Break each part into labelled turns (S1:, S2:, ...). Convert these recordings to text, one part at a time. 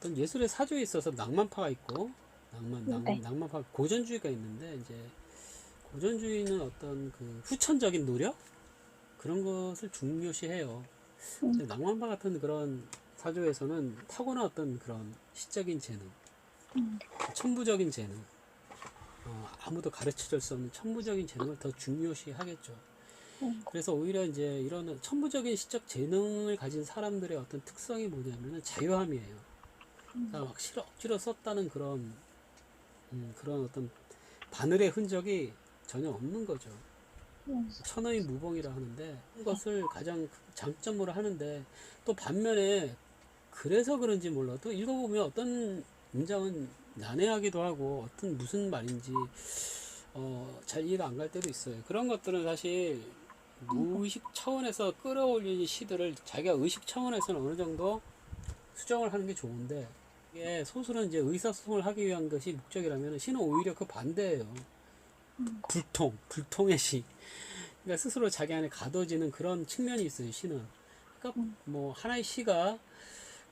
S1: 어떤 예술의 사조에 있어서 낭만파가 있고
S2: 네.
S1: 낭만파 고전주의가 있는데 이제 고전주의는 어떤 그 후천적인 노력 그런 것을 중요시해요.
S2: 음,
S1: 근데 낭만파 같은 그런 사조에서는 타고난 어떤 그런 시적인 재능,
S2: 음,
S1: 천부적인 재능, 아무도 가르쳐줄 수 없는 천부적인 재능을 더 중요시 하겠죠. 그래서 오히려 이제 이런 천부적인 시적 재능을 가진 사람들의 어떤 특성이 뭐냐면은 자유함이에요. 그러니까 막 싫어 억지로 썼다는 그런 어떤 바늘의 흔적이 전혀 없는 거죠.
S2: 음,
S1: 천의 무봉이라 하는데 그것을 가장 장점으로 하는데 또 반면에 그래서 그런지 몰라도 읽어보면 어떤 문장은 난해하기도 하고 어떤 무슨 말인지 잘 이해가 안 갈 때도 있어요. 그런 것들은 사실 무의식 차원에서 끌어올리는 시들을 자기가 의식 차원에서는 어느 정도 수정을 하는 게 좋은데 이게 소설은 이제 의사소통을 하기 위한 것이 목적이라면 시는 오히려 그 반대예요. 불통의 시. 그러니까 스스로 자기 안에 가둬지는 그런 측면이 있어요, 시는. 그러니까 뭐 하나의 시가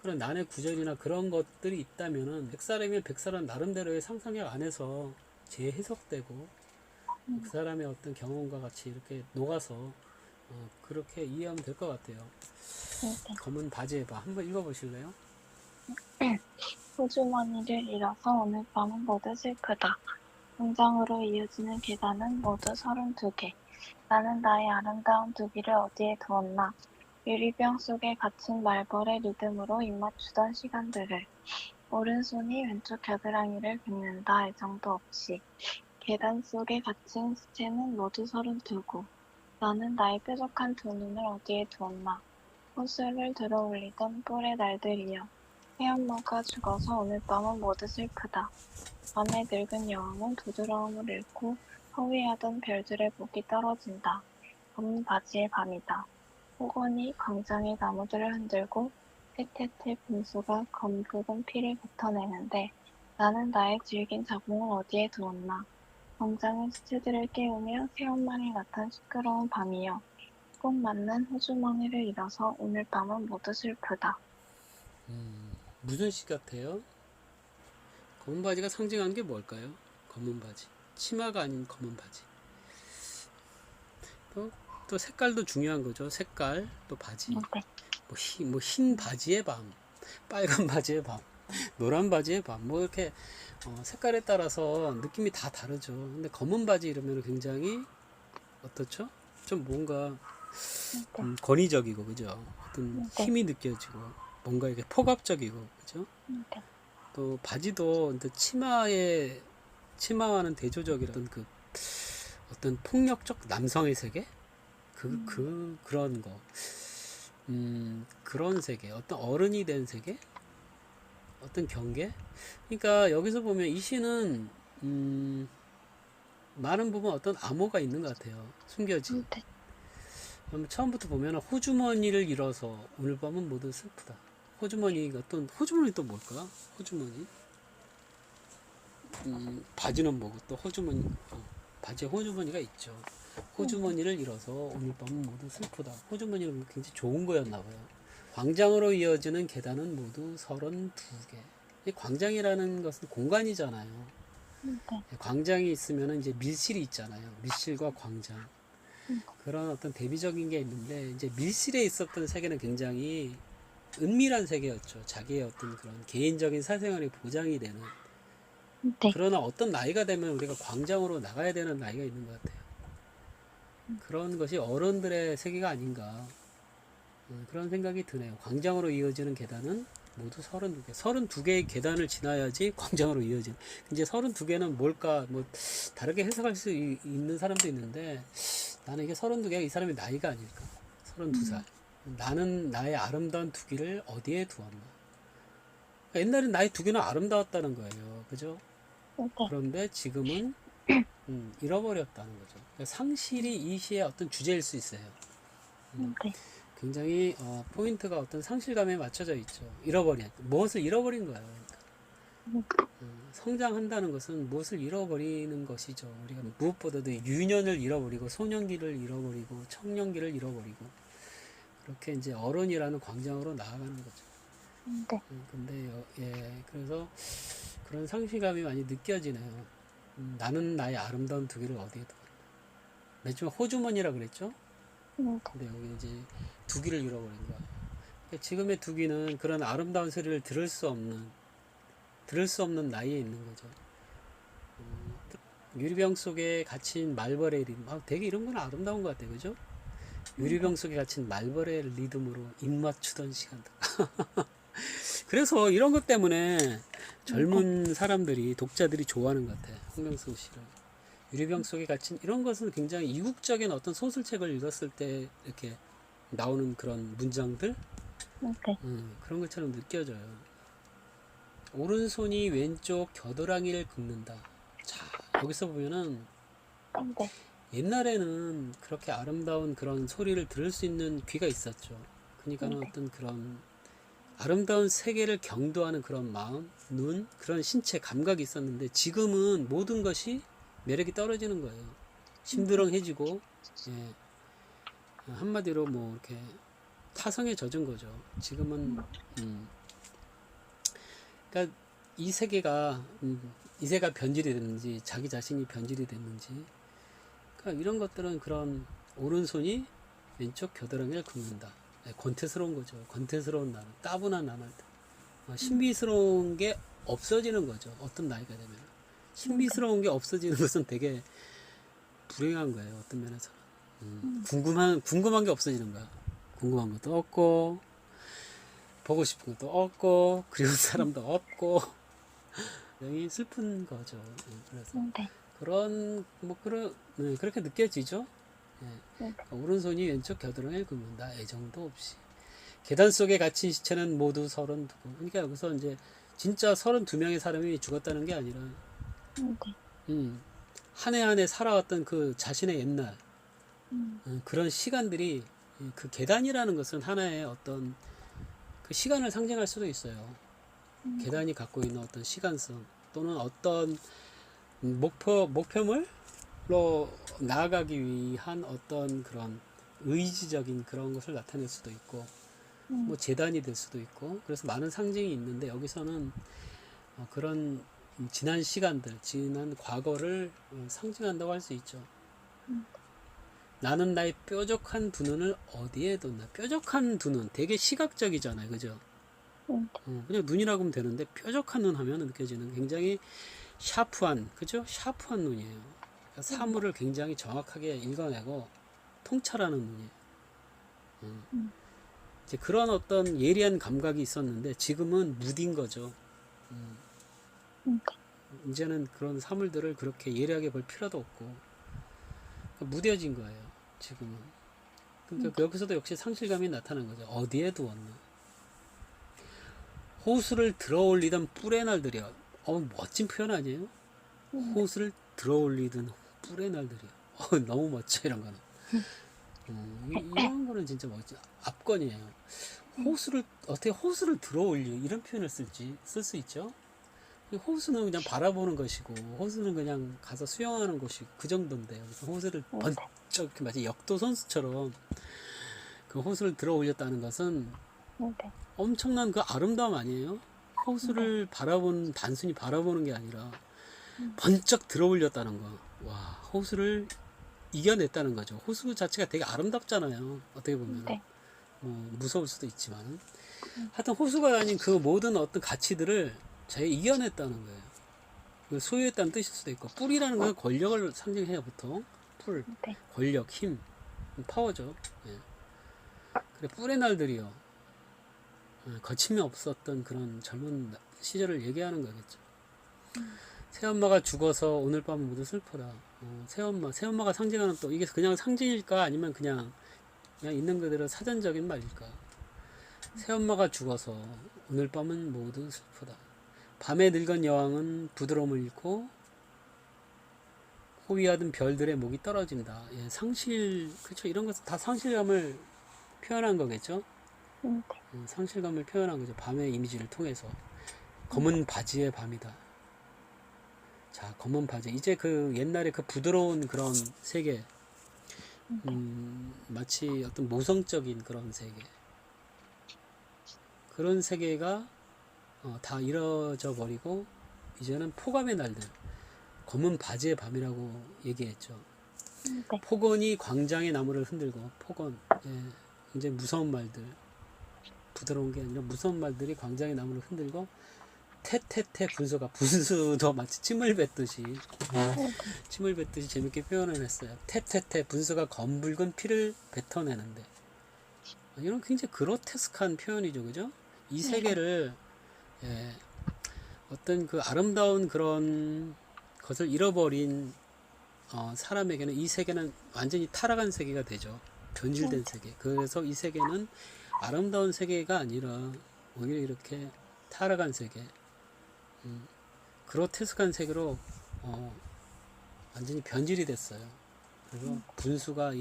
S1: 그런 난의 구절이나 그런 것들이 있다면은 백사람이면 백사람 나름대로의 상상력 안에서 재해석되고 그 사람의 어떤 경험과 같이 이렇게 녹아서 그렇게 이해하면 될 것 같아요.
S2: 네.
S1: 검은 바지의 밤 한번 읽어보실래요?
S2: 호주머니를 잃어서 오늘 밤은 모두 슬프다. 공장으로 이어지는 계단은 모두 32개. 나는 나의 아름다운 두기를 어디에 두었나? 유리병 속에 갇힌 말벌의 리듬으로 입맞추던 시간들을. 오른손이 왼쪽 겨드랑이를 긁는다 애정도 없이. 계단 속에 갇힌 시체는 모두 32고. 나는 나의 뾰족한 두 눈을 어디에 두었나? 호수를 들어올리던 뿔의 날들이여. 새엄마가 죽어서 오늘 밤은 모두 슬프다. 밤의 늙은 여왕은 부드러움을 잃고 허위하던 별들의 복이 떨어진다. 검은 바지의 밤이다. 호건이 광장의 나무들을 흔들고 테테테 분수가 검붉은 피를 뱉어내는데 나는 나의 질긴 자궁을 어디에 두었나. 광장의 시체들을 깨우며 새엄마를 낳던 시끄러운 밤이여. 꼭 맞는 호주머니를 잃어서 오늘 밤은 모두 슬프다.
S1: 무슨 시 같아요? 검은 바지가 상징하는 게 뭘까요? 검은 바지. 치마가 아닌 검은 바지. 또 색깔도 중요한 거죠. 색깔, 또 바지.
S2: 네,
S1: 흰 바지의 밤, 빨간 바지의 밤, 노란 바지의 밤, 뭐 이렇게 색깔에 따라서 느낌이 다 다르죠. 근데 검은 바지 이러면 굉장히 어떻죠? 좀 뭔가
S2: 네,
S1: 권위적이고 그죠? 어떤
S2: 네,
S1: 힘이 느껴지고 뭔가 이게 폭압적이고 그죠?
S2: 네,
S1: 또 바지도 근데 치마와는 대조적이던 그 어떤 폭력적 남성의 세계 그런 거 그런 세계 어떤 어른이 된 세계 어떤 경계 그러니까 여기서 보면 이 시는 많은 부분 어떤 암호가 있는 것 같아요 숨겨진
S2: 네.
S1: 그럼 처음부터 보면 호주머니를 잃어서 오늘 밤은 모두 슬프다 호주머니가 어떤 호주머니 또 뭘까 호주머니 바지는 뭐고 또 호주머니 바지에 호주머니가 있죠 호주머니를 잃어서 오늘 밤은 모두 슬프다 호주머니는 굉장히 좋은 거였나 봐요 광장으로 이어지는 계단은 모두 32개 이 광장이라는 것은 공간이잖아요
S2: 네.
S1: 광장이 있으면 이제 밀실이 있잖아요 밀실과 광장 그런 어떤 대비적인 게 있는데 이제 밀실에 있었던 세계는 굉장히 은밀한 세계였죠 자기의 어떤 그런 개인적인 사생활이 보장이 되는
S2: 네.
S1: 그러나 어떤 나이가 되면 우리가 광장으로 나가야 되는 나이가 있는 것 같아요. 그런 것이 어른들의 세계가 아닌가 그런 생각이 드네요. 광장으로 이어지는 계단은 모두 32개. 32개의 계단을 지나야지 광장으로 이어지는. 이제 32개는 뭘까 뭐 다르게 해석할 수 있는 사람도 있는데 나는 이게 32개가 이 사람의 나이가 아닐까. 32살. 나는 나의 아름다운 두기를 어디에 두었나. 옛날엔 나의 두기는 아름다웠다는 거예요. 그죠? 그런데 지금은 잃어버렸다는 거죠. 그러니까 상실이 이 시의 어떤 주제일 수 있어요.
S2: 네.
S1: 굉장히 포인트가 어떤 상실감에 맞춰져 있죠. 잃어버린 무엇을 잃어버린 거예요. 그러니까. 성장한다는 것은 무엇을 잃어버리는 것이죠. 우리가 무엇보다도 유년을 잃어버리고 소년기를 잃어버리고 청년기를 잃어버리고 그렇게 이제 어른이라는 광장으로 나아가는 거죠.
S2: 네.
S1: 근데 예, 그래서 그런 상실감이 많이 느껴지네요. 나는 나의 아름다운 두기를 어디에 두었나. 맨 처음에 호주머니라 그랬죠?
S2: 네.
S1: 근데 여기 이제 두기를 잃어버린 거야. 그러니까 지금의 두기는 그런 아름다운 소리를 들을 수 없는 나이에 있는 거죠. 유리병 속에 갇힌 말벌의 리듬. 되게 이런 건 아름다운 것 같아요. 그죠? 유리병 속에 갇힌 말벌의 리듬으로 입 맞추던 시간들. 그래서 이런 것 때문에 젊은 사람들이, 독자들이 좋아하는 것 같아요. 홍명수 씨를. 유리병 속에 갇힌 이런 것은 굉장히 이국적인 어떤 소설책을 읽었을 때 이렇게 나오는 그런 문장들?
S2: 네.
S1: 그런 것처럼 느껴져요. 오른손이 왼쪽 겨드랑이를 긁는다. 자, 여기서 보면은
S2: 네.
S1: 옛날에는 그렇게 아름다운 그런 소리를 들을 수 있는 귀가 있었죠. 그러니까는
S2: 네.
S1: 어떤 그런 아름다운 세계를 경도하는 그런 마음, 눈, 그런 신체 감각이 있었는데 지금은 모든 것이 매력이 떨어지는 거예요. 심드렁해지고, 예, 한마디로 뭐 이렇게 타성에 젖은 거죠. 지금은, 그러니까 이 세계가 이세가 변질이 됐는지 자기 자신이 변질이 됐는지, 그러니까 이런 것들은 그런 오른손이 왼쪽 겨드랑이를 긁는다. 예, 권태스러운 거죠. 권태스러운 나는, 따분한 나날들. 신비스러운 게 없어지는 거죠. 어떤 나이가 되면. 신비스러운 게 없어지는 것은 되게 불행한 거예요. 어떤 면에서는. 궁금한 게 없어지는 거야. 궁금한 것도 없고, 보고 싶은 것도 없고, 그리운 사람도 없고, 굉장히 슬픈 거죠. 그래서
S2: 네.
S1: 그렇게 느껴지죠. 예.
S2: 네.
S1: 오른손이 왼쪽 겨드랑이를 긁는다. 애정도 없이. 계단 속에 갇힌 시체는 모두 32. 그러니까 여기서 이제 진짜 32명의 사람이 죽었다는 게 아니라,
S2: 네.
S1: 한 해 한 해 살아왔던 그 자신의 옛날, 그런 시간들이, 그 계단이라는 것은 하나의 어떤 그 시간을 상징할 수도 있어요. 계단이 갖고 있는 어떤 시간성 또는 어떤 목표물로 나아가기 위한 어떤 그런 의지적인 그런 것을 나타낼 수도 있고, 뭐 재단이 될 수도 있고, 그래서 많은 상징이 있는데 여기서는 그런 지난 시간들, 지난 과거를 상징한다고 할 수 있죠. 나는 나의 뾰족한 두 눈을 어디에 뒀나. 뾰족한 두 눈, 되게 시각적이잖아요, 그죠? 그냥 눈이라고 하면 되는데 뾰족한 눈 하면 느껴지는 굉장히 샤프한, 그죠? 샤프한 눈이에요. 그러니까 사물을 굉장히 정확하게 읽어내고 통찰하는 눈이에요. 이제 그런 어떤 예리한 감각이 있었는데 지금은 무딘 거죠. 이제는 그런 사물들을 그렇게 예리하게 볼 필요도 없고 무뎌진 거예요. 지금은. 그러니까 여기서도 역시 상실감이 나타난 거죠. 어디에 두었나. 호수를 들어올리던 뿔의 날들이야. 멋진 표현 아니에요? 호수를 들어올리던 뿔의 날들이야. 너무 멋져, 이런 거는. 이런 거는 진짜 멋져. 압권이에요. 어떻게 호수를 들어올리, 이런 표현을 쓸 수 있죠? 호수는 그냥 바라보는 것이고, 호수는 그냥 가서 수영하는 곳이고, 그 정도인데, 그래서 호수를 번쩍, 이렇게 마치 역도 선수처럼 그 호수를 들어 올렸다는 것은 엄청난 그 아름다움 아니에요? 호수를 단순히 바라보는 게 아니라 번쩍 들어 올렸다는 거. 와, 호수를 이겨냈다는 거죠. 호수 자체가 되게 아름답잖아요. 어떻게 보면. 무서울 수도 있지만. 하여튼 호수가 아닌 그 모든 어떤 가치들을 잘 이겨냈다는 거예요. 소유했다는 뜻일 수도 있고, 뿔이라는 건 권력을 상징해요, 보통. 뿔, 권력, 힘, 파워죠. 예. 그래, 뿔의 날들이요. 거침이 없었던 그런 젊은 시절을 얘기하는 거겠죠. 새엄마가 죽어서 오늘 밤은 모두 슬퍼라. 새엄마가 상징하는 또 이게 그냥 상징일까 아니면 그냥 있는 그대로 사전적인 말일까? 새엄마가 죽어서 오늘 밤은 모두 슬프다. 밤에 늙은 여왕은 부드러움을 잃고 호위하던 별들의 목이 떨어진다. 예, 그렇죠. 이런 것은 다 상실감을 표현한 거겠죠. 상실감을 표현한 거죠. 밤의 이미지를 통해서. 검은 바지의 밤이다. 자, 검은 바지. 이제 그 옛날에 그 부드러운 그런 세계, 마치 어떤 모성적인 그런 세계. 그런 세계가 다 이뤄져 버리고 이제는 폭암의 날들, 검은 바지의 밤이라고 얘기했죠.
S2: 네.
S1: 폭언이 광장의 나무를 흔들고, 폭언, 예, 굉장히 무서운 말들, 부드러운 게 아니라 무서운 말들이 광장의 나무를 흔들고, 태태태 분수가, 분수도 마치 침을 뱉듯이 재밌게 표현을 했어요. 태태태 분수가 검붉은 피를 뱉어내는데, 이런 굉장히 그로테스크한 표현이죠, 그죠? 이 세계를, 예, 어떤 그 아름다운 그런 것을 잃어버린 사람에게는 이 세계는 완전히 타락한 세계가 되죠. 변질된 세계. 그래서 이 세계는 아름다운 세계가 아니라 오히려 이렇게 타락한 세계, 그로테스크한 세계로 완전히 변질이 됐어요. 그래서 분수가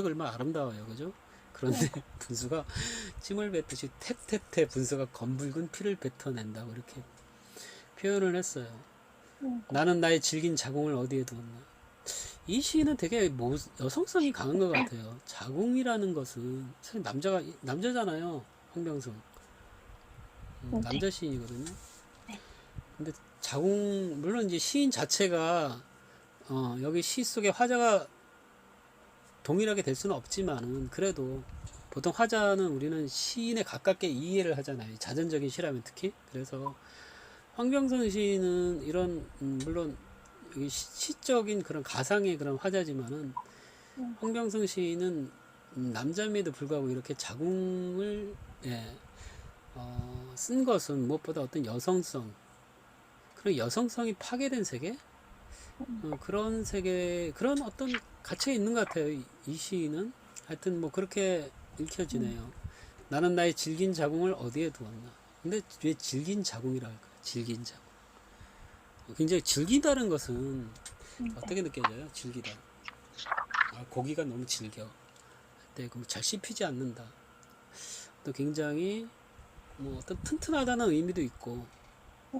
S1: 얼마나 아름다워요, 그죠? 그런데 분수가 침을 뱉듯이 태태태 분수가 검붉은 피를 뱉어낸다고 이렇게 표현을 했어요. 나는 나의 질긴 자궁을 어디에 두었나. 이 시인은 되게 여성성이 강한 것 같아요. 자궁이라는 것은 사실 남자잖아요. 황병선. 남자 시인이거든요. 근데 자궁, 물론 이제 시인 자체가 여기 시 속에 화자가 동일하게 될 수는 없지만은 그래도 보통 화자는 우리는 시인에 가깝게 이해를 하잖아요. 자전적인 시라면 특히. 그래서 황병선 시인은 이런 물론 시적인 그런 가상의 그런 화자지만은 황병선 시인은 남자임에도 불구하고 이렇게 자궁을 쓴 것은 무엇보다 어떤 여성성, 그런 여성성이 파괴된 세계, 그런 세계, 그런 어떤 가치가 있는 것 같아요. 이 시인은 하여튼 뭐 그렇게 읽혀지네요. 나는 나의 질긴 자궁을 어디에 두었나. 근데 왜 질긴 자궁이라 할까요? 질긴 자궁. 굉장히 질기다는 것은 어떻게 느껴져요? 질기다. 고기가 너무 질겨. 네, 그럼 잘 씹히지 않는다. 또 굉장히 뭐 어떤 튼튼하다는 의미도 있고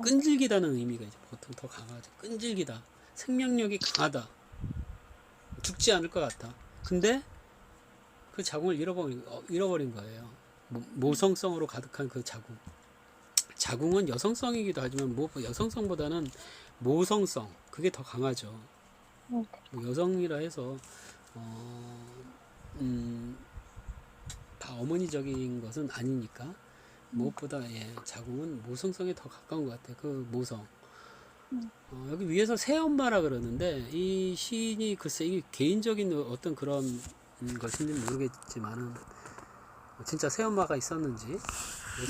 S1: 끈질기다는 의미가 이제 보통 더 강하죠. 끈질기다. 생명력이 강하다. 죽지 않을 것 같다. 근데 그 자궁을 잃어버린 거예요. 모성성으로 가득한 그 자궁. 자궁은 여성성이기도 하지만 여성성보다는 모성성, 그게 더 강하죠. 뭐 여성이라 해서 다 어머니적인 것은 아니니까 무엇보다 자궁은 모성성에 더 가까운 것 같아요. 그 모성. 여기 위에서 새엄마라 그러는데 이 시인이 글쎄 이게 개인적인 어떤 그런 것인지는 모르겠지만은 진짜 새엄마가 있었는지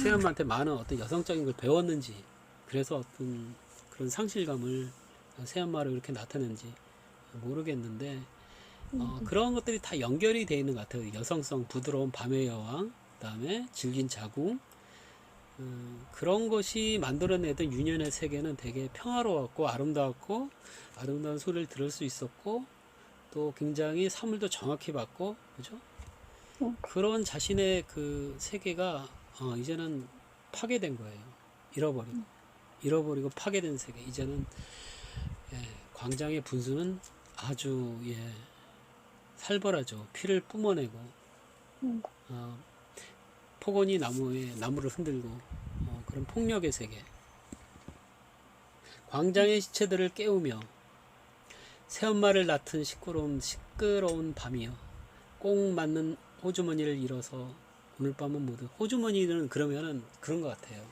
S1: 새엄마한테 많은 어떤 여성적인 걸 배웠는지 그래서 어떤 그런 상실감을 새엄마로 이렇게 나타내는지 모르겠는데 그런 것들이 다 연결이 되어 있는 것 같아요. 여성성, 부드러운 밤의 여왕, 그 다음에 질긴 자궁, 그런 것이 만들어내던 유년의 세계는 되게 평화로웠고 아름다웠고 아름다운 소리를 들을 수 있었고 또 굉장히 사물도 정확히 봤고 그죠? 그런 자신의 그 세계가 이제는 파괴된 거예요. 잃어버리고 파괴된 세계. 이제는 광장의 분수는 아주 살벌하죠. 피를 뿜어내고 폭언이 나무를 흔들고 그런 폭력의 세계. 광장의 시체들을 깨우며 새엄마를 낳던 시끄러운 밤이여 꼭 맞는 호주머니를 잃어서 오늘 밤은 모두 호주머니는 그러면은 그런 것 같아요.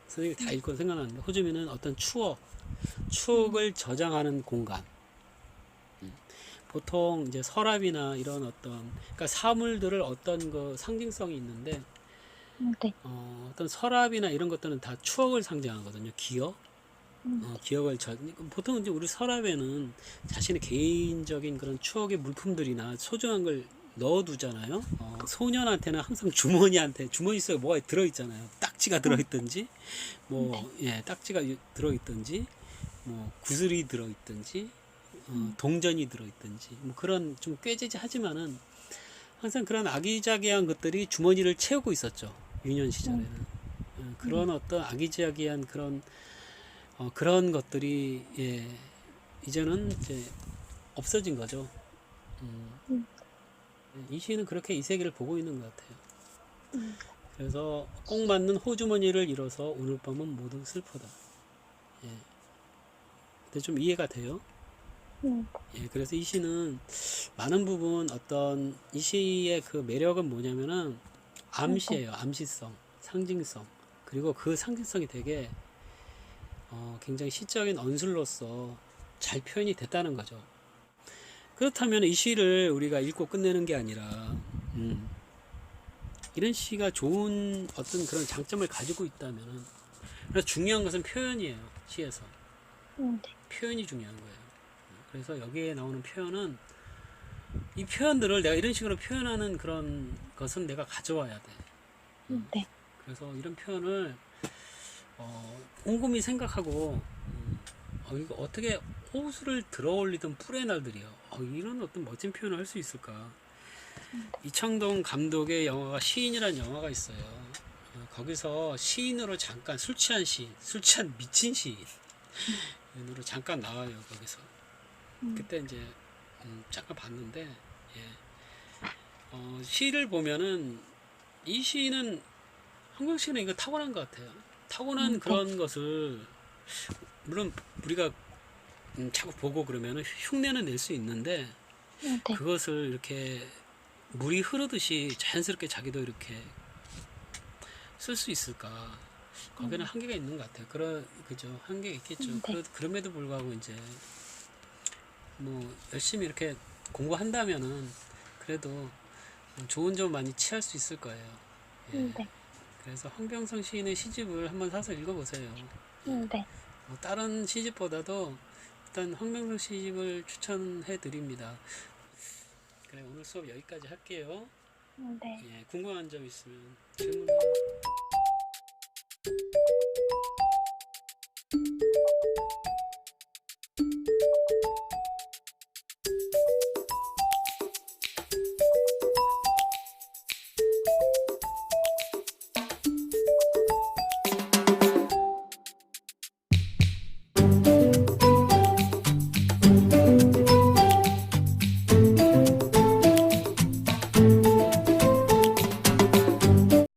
S1: 선생님이 다 읽고 생각나는데 호주머니는 어떤 추억을 저장하는 공간. 보통 이제 서랍이나 이런 그러니까 사물들을 어떤 거 상징성이 있는데 어떤 서랍이나 이런 것들은 다 추억을 상징하거든요. 기억을 보통 이제 우리 서랍에는 자신의 개인적인 그런 추억의 물품들이나 소중한 걸 넣어두잖아요. 소년한테는 항상 주머니 속에 뭐가 들어있잖아요. 딱지가 들어있든지, 딱지가 들어있든지, 뭐 구슬이 들어있든지, 동전이 들어있든지, 뭐 그런 좀 꾀지지하지만은 항상 그런 아기자기한 것들이 주머니를 채우고 있었죠. 유년 시절에는 그런 어떤 아기자기한 그런 것들이 이제는 이제 없어진 거죠. 이 시인은 그렇게 이 세계를 보고 있는 것 같아요. 그래서 꼭 맞는 호주머니를 잃어서 오늘 밤은 모두 슬퍼다. 예. 근데 좀 이해가 돼요? 예, 그래서 이 시는 많은 부분 어떤 이 시의 그 매력은 뭐냐면은 암시예요. 암시성, 상징성. 그리고 그 상징성이 되게 굉장히 시적인 언술로서 잘 표현이 됐다는 거죠. 그렇다면 이 시를 우리가 읽고 끝내는 게 아니라 이런 시가 좋은 어떤 그런 장점을 가지고 있다면 그래서 중요한 것은 표현이에요. 시에서
S2: 네.
S1: 표현이 중요한 거예요. 그래서 여기에 나오는 표현은 이 표현들을 내가 이런 식으로 표현하는 그런 것은 내가 가져와야 돼.
S2: 네.
S1: 그래서 이런 표현을 곰곰이 생각하고 이거 어떻게 호수를 들어올리던 뿔의 날들이요. 이런 어떤 멋진 표현을 할 수 있을까? 이창동 감독의 영화가 시인이라는 영화가 있어요. 거기서 시인으로 잠깐 술 취한 시인, 술 취한 미친 시인으로 잠깐 나와요. 거기서 그때 이제 잠깐 봤는데 시를 보면은 이 시인은 한국 시는 이거 타고난 것 같아요. 타고난 그런 것을 물론 우리가 자꾸 보고 그러면은 흉내는 낼 수 있는데
S2: 네.
S1: 그것을 이렇게 물이 흐르듯이 자연스럽게 자기도 이렇게 쓸 수 있을까? 거기는 한계가 있는 것 같아요. 그죠? 한계가 있겠죠. 그럼에도 불구하고 이제 뭐 열심히 이렇게 공부한다면은 그래도 좋은 점 많이 취할 수 있을 거예요. 예.
S2: 네.
S1: 그래서 황병성 시인의 시집을 한번 사서 읽어보세요.
S2: 네.
S1: 뭐 다른 시집보다도 일단 황병성 시집을 추천해 드립니다. 그래, 오늘 수업 여기까지 할게요.
S2: 네.
S1: 예, 궁금한 점 있으면 질문하세요.